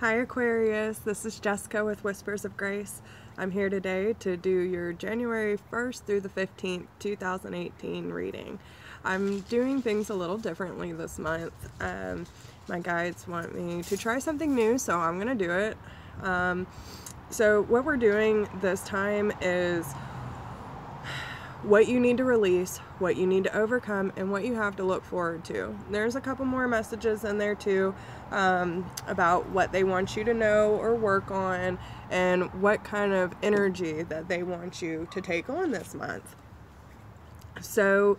Hi Aquarius, this is Jessica with Whispers of Grace. I'm here today to do your January 1st through the 15th, 2018 reading. I'm doing things a little differently this month. My guides want me to try something new, so I'm going to do it. So what we're doing this time is what you need to release, what you need to overcome, and what you have to look forward to. There's a couple more messages in there too about what they want you to know or work on and what kind of energy that they want you to take on this month. So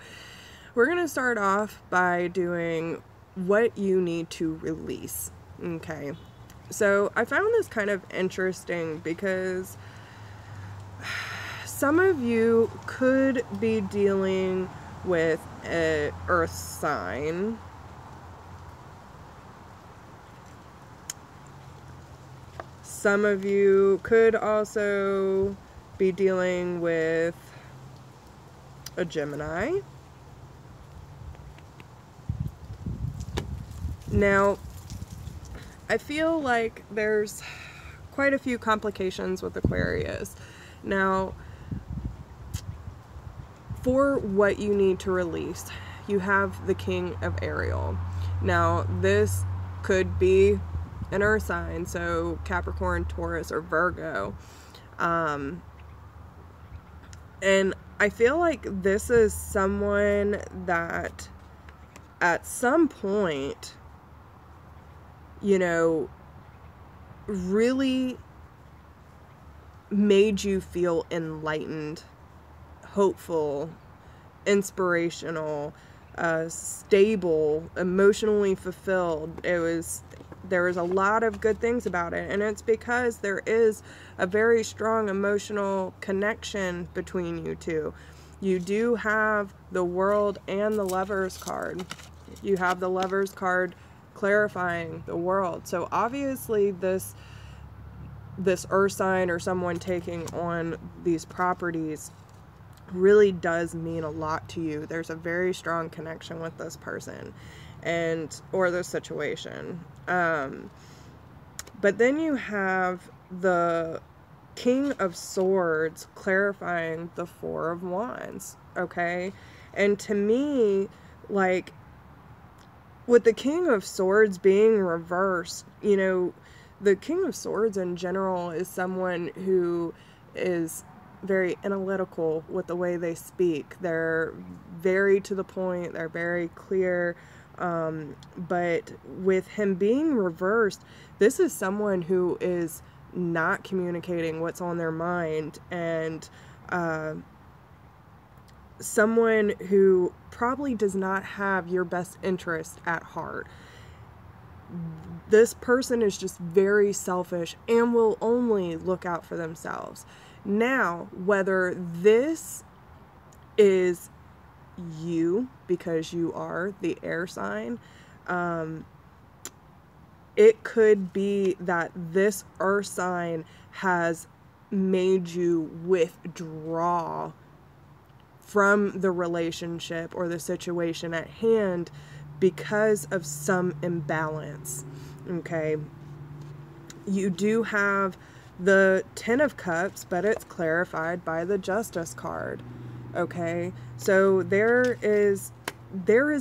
we're going to start off by doing what you need to release. Okay, so I found this kind of interesting because some of you could be dealing with an earth sign. Some of you could also be dealing with a Gemini. Now, I feel like there's quite a few complications with Aquarius. Now, for what you need to release, you have the King of Ariel. Now, this could be an earth sign, so Capricorn, Taurus, or Virgo. And I feel like this is someone that at some point, you know, really made you feel enlightened, hopeful, inspirational, stable, emotionally fulfilled. There was a lot of good things about it, and it's because there is a very strong emotional connection between you two. You do have the World and the Lovers card. You have the Lovers card clarifying the world. So obviously this earth sign or someone taking on these properties really does mean a lot to you. There's a very strong connection with this person or this situation. But then you have the King of Swords clarifying the Four of Wands, okay? And to me, like, with the King of Swords being reversed, you know, the King of Swords in general is someone who is very analytical with the way they speak. They're very to the point, they're very clear, but with him being reversed, this is someone who is not communicating what's on their mind, and someone who probably does not have your best interest at heart. This person is just very selfish and will only look out for themselves. Now, whether this is you, because you are the air sign, it could be that this earth sign has made you withdraw from the relationship or the situation at hand because of some imbalance. Okay, you do have the Ten of Cups, but it's clarified by the Justice card. Okay, so there is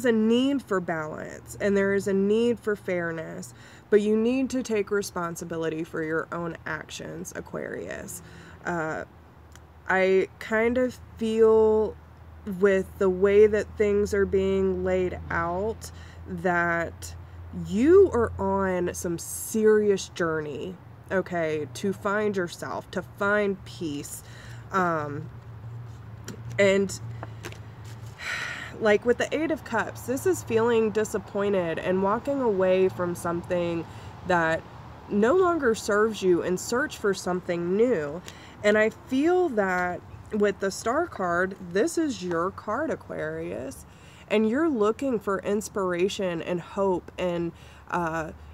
a need for balance, and there is a need for fairness, but you need to take responsibility for your own actions, Aquarius. I kind of feel with the way that things are being laid out that you are on some serious journey, okay, to find yourself, to find peace. And like with the Eight of Cups, this is feeling disappointed and walking away from something that no longer serves you and search for something new. And I feel that with the Star card, this is your card, Aquarius, and you're looking for inspiration and hope and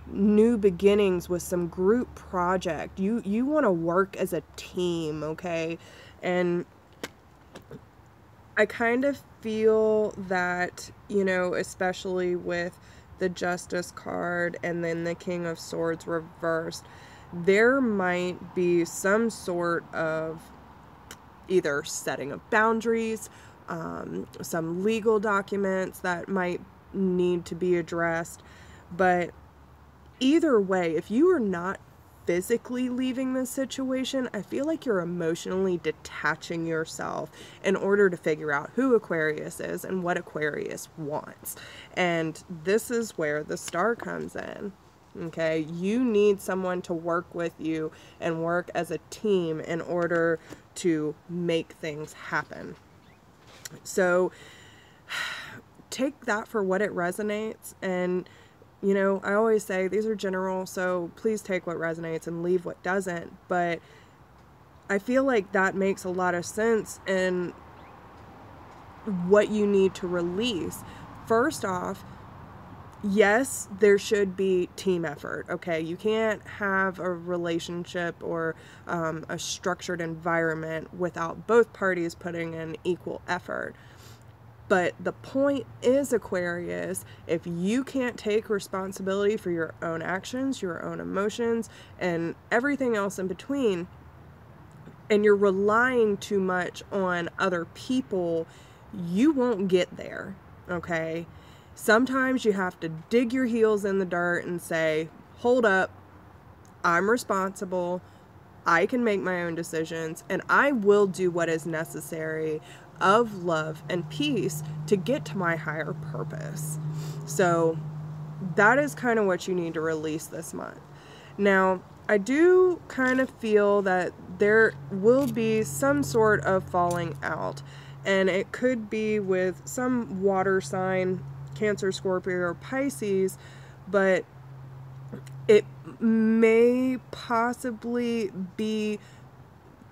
new beginnings with some group project. You want to work as a team, okay? And I kind of feel that, you know, especially with the Justice card, and then the King of Swords reversed, there might be some sort of either setting of boundaries, some legal documents that might need to be addressed. But either way, if you are not physically leaving this situation, I feel like you're emotionally detaching yourself in order to figure out who Aquarius is and what Aquarius wants. And this is where the Star comes in. Okay, you need someone to work with you and work as a team in order to make things happen. So take that for what it resonates. And you know, I always say these are general, so please take what resonates and leave what doesn't. But I feel like that makes a lot of sense in what you need to release. First off, yes, there should be team effort, okay? You can't have a relationship or a structured environment without both parties putting in equal effort. But the point is, Aquarius, if you can't take responsibility for your own actions, your own emotions, and everything else in between, and you're relying too much on other people, you won't get there, okay? Sometimes you have to dig your heels in the dirt and say, hold up, I'm responsible, I can make my own decisions, and I will do what is necessary of love and peace to get to my higher purpose. So that is kind of what you need to release this month. Now, I do kind of feel that there will be some sort of falling out, and it could be with some water sign, Cancer, Scorpio, or Pisces, but it may possibly be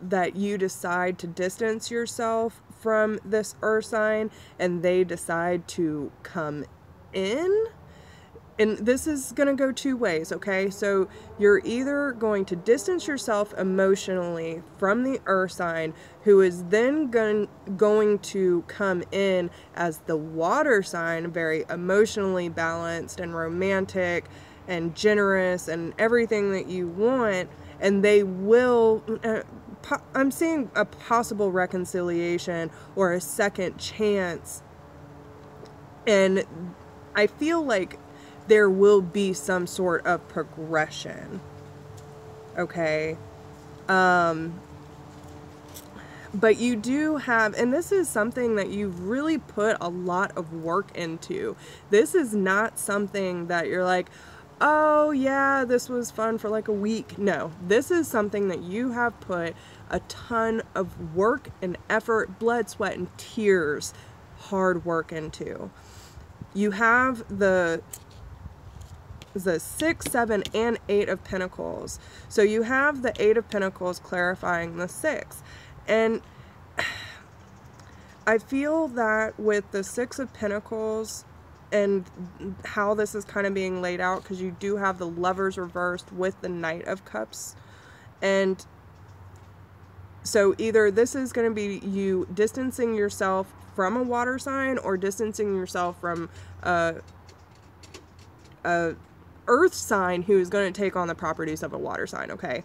that you decide to distance yourself from this earth sign and they decide to come in. And this is going to go two ways, okay? So you're either going to distance yourself emotionally from the earth sign, who is then going to come in as the water sign, very emotionally balanced and romantic and generous and everything that you want, and they will... I'm seeing a possible reconciliation or a second chance, and I feel like there will be some sort of progression, okay? But you do have, and this is something that you've really put a lot of work into. This is not something that you're like, oh yeah, this was fun for like a week. No, this is something that you have put a ton of work and effort, blood, sweat, and tears, hard work into. You have the 6, 7, and 8 of Pentacles. So you have the 8 of Pentacles clarifying the 6. And I feel that with the 6 of Pentacles and how this is kind of being laid out, because you do have the Lovers reversed with the Knight of Cups. And so either this is going to be you distancing yourself from a water sign or distancing yourself from a earth sign who is going to take on the properties of a water sign, okay?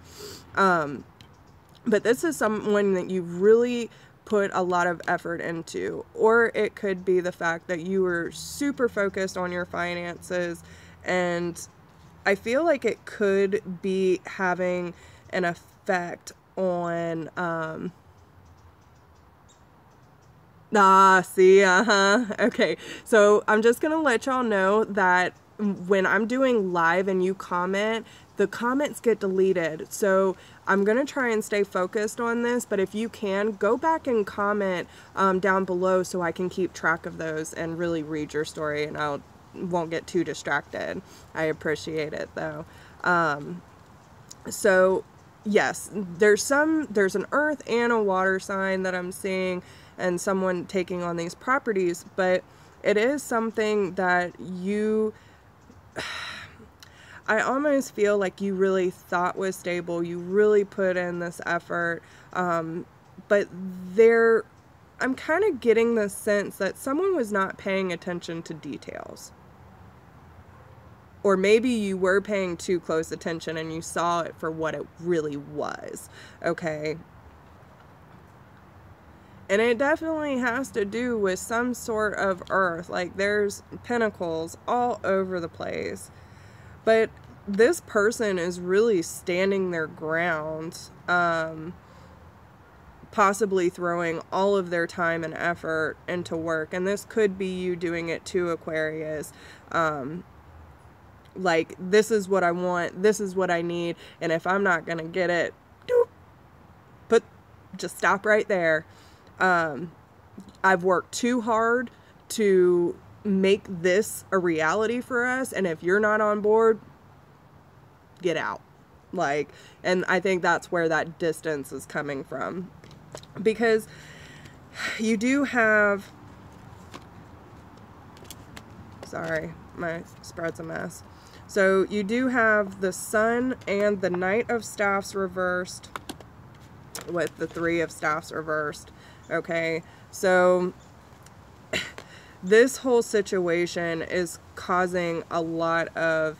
But this is someone that you've really put a lot of effort into. Or it could be the fact that you were super focused on your finances, and I feel like it could be having an effect on okay, so I'm just gonna let y'all know that when I'm doing live and you comment, the comments get deleted. So I'm gonna try and stay focused on this, but if you can, go back and comment down below so I can keep track of those and really read your story, and I won't get too distracted. I appreciate it though. So yes, there's an earth and a water sign that I'm seeing, and someone taking on these properties, but it is something that you, I almost feel like you really thought was stable, you really put in this effort, but I'm kind of getting the sense that someone was not paying attention to details. or maybe you were paying too close attention and you saw it for what it really was, okay? And it definitely has to do with some sort of earth. Like, there's pentacles all over the place. But this person is really standing their ground, possibly throwing all of their time and effort into work. And this could be you doing it too, Aquarius. Like, this is what I want, this is what I need, and if I'm not gonna get it, just stop right there. I've worked too hard to make this a reality for us, and if you're not on board, get out. Like, and I think that's where that distance is coming from, because you do have, sorry, my spread's a mess. So you do have the Sun and the Knight of Staffs reversed with the Three of Staffs reversed. Okay, so this whole situation is causing a lot of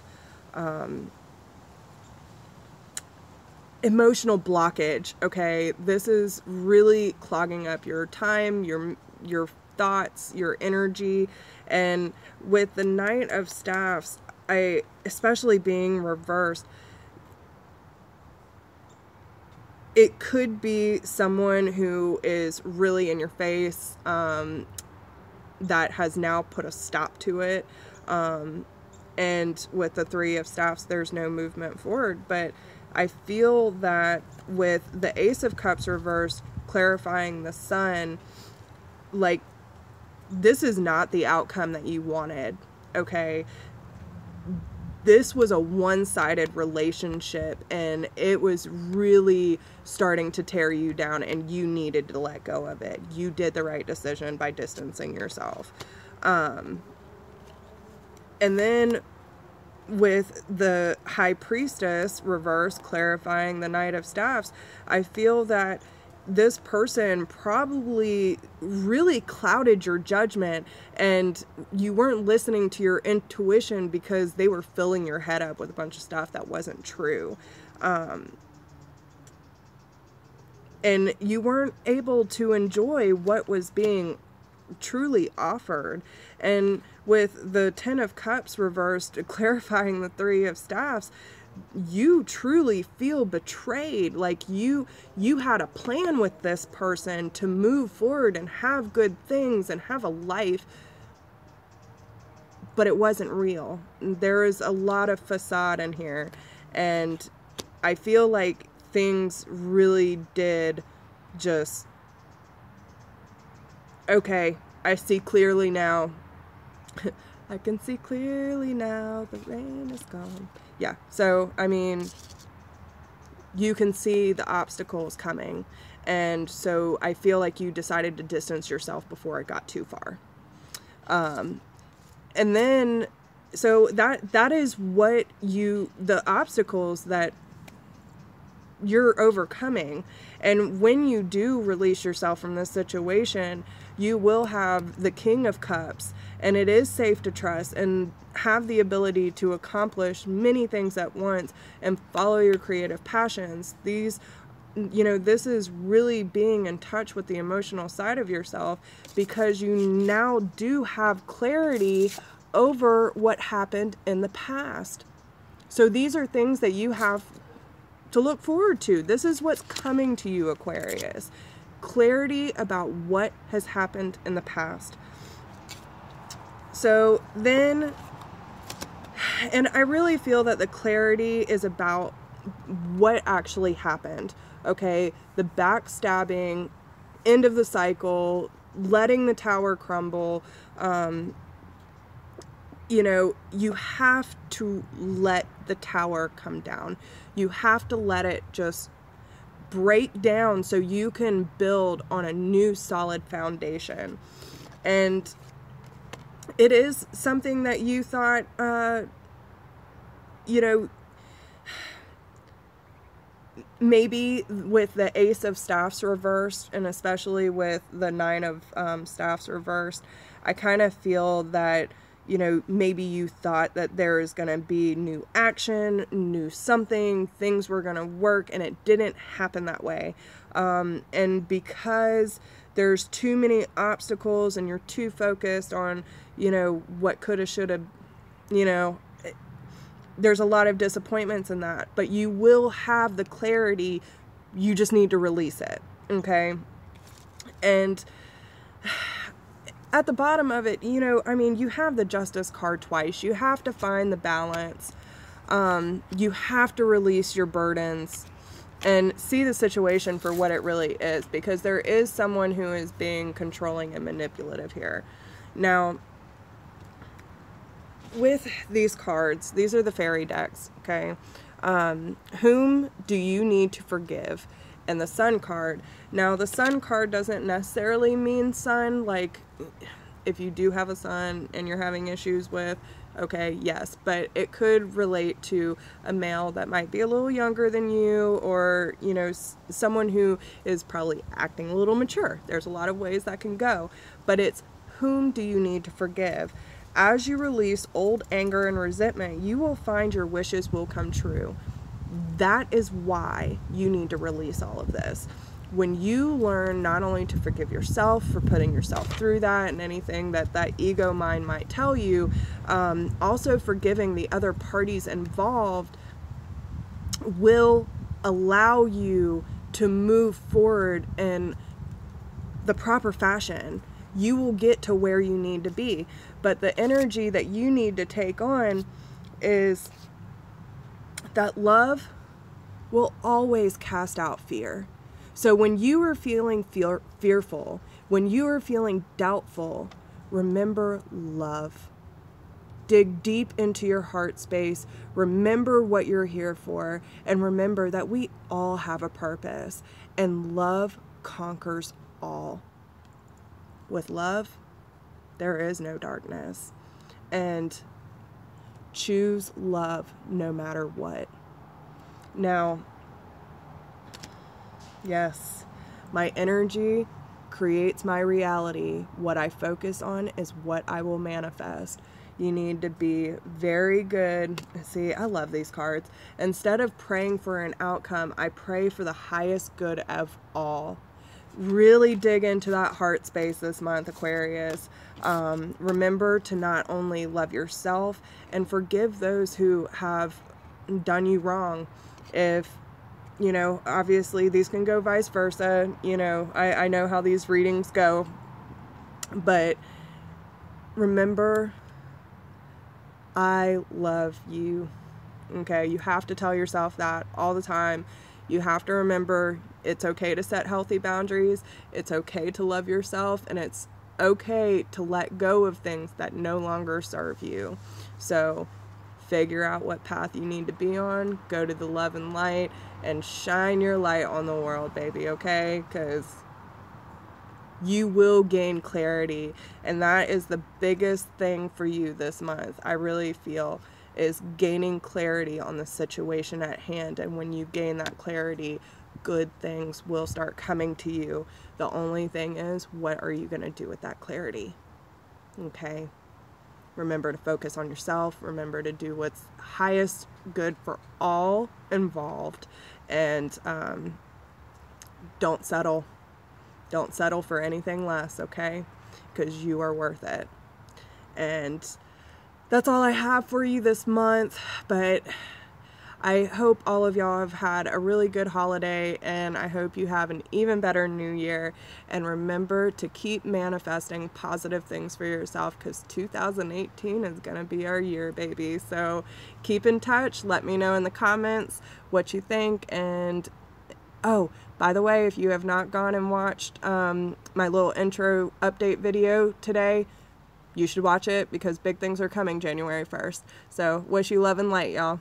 emotional blockage. Okay, this is really clogging up your time, your thoughts, your energy. And with the Knight of Staffs, especially being reversed, it could be someone who is really in your face, that has now put a stop to it. And with the Three of Staffs, there's no movement forward. But I feel that with the Ace of Cups reversed, clarifying the Sun, like, this is not the outcome that you wanted, okay? This was a one-sided relationship, and it was really starting to tear you down, and you needed to let go of it. You did the right decision by distancing yourself. And then with the High Priestess reverse, clarifying the Knight of Staffs, I feel that this person probably really clouded your judgment, and you weren't listening to your intuition because they were filling your head up with a bunch of stuff that wasn't true. And you weren't able to enjoy what was being truly offered. And with the Ten of Cups reversed, clarifying the Three of Staffs, you truly feel betrayed. Like you had a plan with this person to move forward and have good things and have a life, but it wasn't real. There is a lot of facade in here, and I feel like things really did just, okay, I see clearly now. I can see clearly now, the rain is gone. Yeah, so, I mean, you can see the obstacles coming, and so I feel like you decided to distance yourself before it got too far. And then, so that is what the obstacles that you're overcoming. And when you do release yourself from this situation, you will have the King of Cups, and it is safe to trust and have the ability to accomplish many things at once and follow your creative passions. These, this is really being in touch with the emotional side of yourself, because you now do have clarity over what happened in the past. So these are things that you have to look forward to. This is what's coming to you, Aquarius. Clarity about what has happened in the past. So then, and I really feel that the clarity is about what actually happened. Okay, the backstabbing, end of the cycle, letting the tower crumble. You have to let the tower come down. You have to let it just break down so you can build on a new solid foundation. And it is something that you thought, maybe with the Ace of Staffs reversed, and especially with the Nine of Staffs reversed, I kind of feel that you know, maybe you thought that there is going to be new action, new something, things were going to work, and it didn't happen that way. And because there's too many obstacles and you're too focused on, you know, what coulda, shoulda, you know, there's a lot of disappointments in that, but you will have the clarity. You just need to release it. Okay. And at the bottom of it, you know, I mean, you have the Justice card twice. You have to find the balance. You have to release your burdens and see the situation for what it really is, because there is someone who is being controlling and manipulative here. Now, with these cards, these are the fairy decks, okay? Whom do you need to forgive? And the Sun card. Now, the Sun card doesn't necessarily mean sun, like if you do have a son and you're having issues with, okay, yes, but it could relate to a male that might be a little younger than you, or, you know, someone who is probably acting a little mature. There's a lot of ways that can go, but it's whom do you need to forgive? As you release old anger and resentment, you will find your wishes will come true. That is why you need to release all of this. When you learn not only to forgive yourself for putting yourself through that and anything that that ego mind might tell you, also forgiving the other parties involved will allow you to move forward in the proper fashion. You will get to where you need to be. But the energy that you need to take on is that love will always cast out fear. So when you are feeling fearful, when you are feeling doubtful, remember love. Dig deep into your heart space. Remember what you're here for. And remember that we all have a purpose. And love conquers all. With love, there is no darkness. And choose love no matter what. Now, yes, my energy creates my reality. What I focus on is what I will manifest. You need to be very good. See, I love these cards. Instead of praying for an outcome, I pray for the highest good of all. Really dig into that heart space this month, Aquarius. Remember to not only love yourself and forgive those who have done you wrong. If, you know, obviously these can go vice versa. You know, I know how these readings go. But remember, I love you. Okay, you have to tell yourself that all the time. You have to remember it's okay to set healthy boundaries. It's okay to love yourself, and it's okay to let go of things that no longer serve you. So figure out what path you need to be on. Go to the love and light and shine your light on the world, baby, okay? Because you will gain clarity, and that is the biggest thing for you this month, I really feel, is gaining clarity on the situation at hand. And when you gain that clarity, good things will start coming to you. The only thing is, what are you going to do with that clarity? Okay? Remember to focus on yourself. Remember to do what's highest good for all involved. And don't settle. Don't settle for anything less, okay? Because you are worth it. And that's all I have for you this month, but I hope all of y'all have had a really good holiday, and I hope you have an even better new year. And remember to keep manifesting positive things for yourself, because 2018 is going to be our year, baby. So keep in touch. Let me know in the comments what you think. And oh, by the way, if you have not gone and watched my little intro update video today, you should watch it, because big things are coming January 1st. So wish you love and light, y'all.